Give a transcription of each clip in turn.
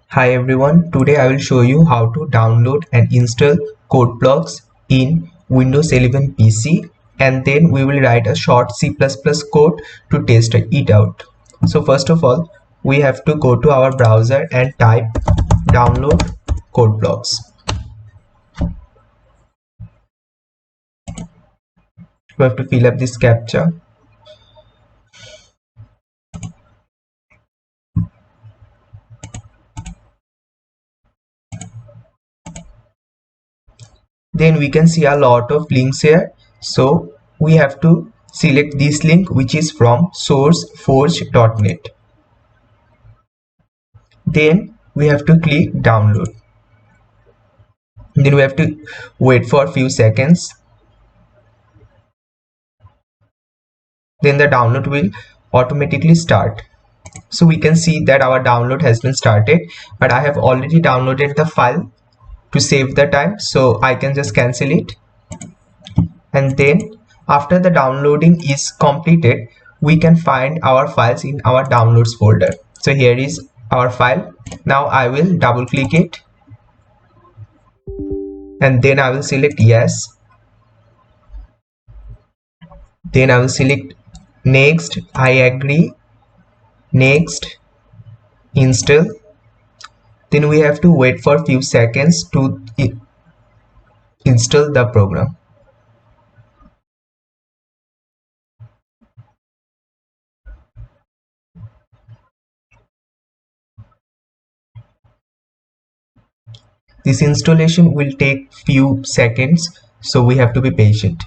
Hi everyone, today I will show you how to download and install code blocks in Windows 11 PC, and then we will write a short C++ code to test it out. So first of all, we have to go to our browser and type download code blocks. We have to fill up this captcha. Then we can see a lot of links here, so we have to select this link, which is from sourceforge.net. Then we have to click download. Then we have to wait for a few seconds. Then the download will automatically start. So we can see that our download has been started, but I have already downloaded the file to save the time, so I can just cancel it. And then after the downloading is completed, we can find our files in our downloads folder. So here is our file. Now I will double click it, and then I will select yes. Then I will select next, I agree, next, install. Then we have to wait for a few seconds to install the program. This installation will take few seconds, so we have to be patient.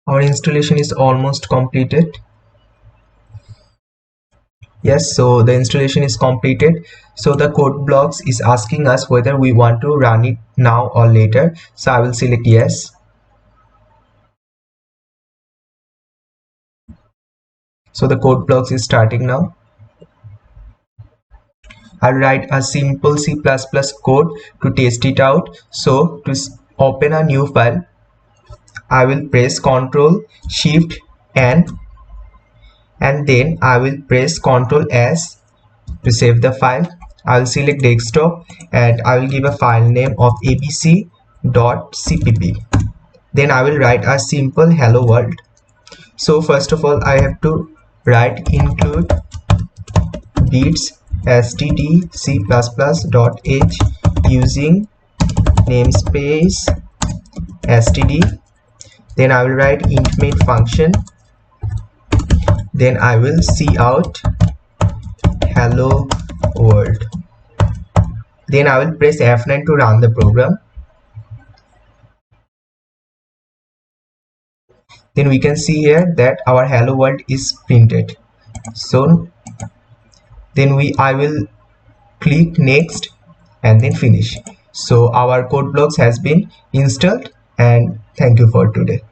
Our installation is almost completed. Yes, so the installation is completed. So the code blocks is asking us whether we want to run it now or later. So I will select yes. So the code blocks is starting now. I'll write a simple C++ code to test it out. So to open a new file, I will press Ctrl Shift N, and then I will press Ctrl S to save the file. I will select desktop and I will give a file name of abc.cpp. Then I will write a simple hello world. So first of all, I have to write include bits std_c++.h using namespace std. Then I will write int main function. Then I will cout hello world. Then I will press F9 to run the program. Then we can see here that our hello world is printed. So then I will click next and then finish. So our code blocks has been installed, and thank you for today.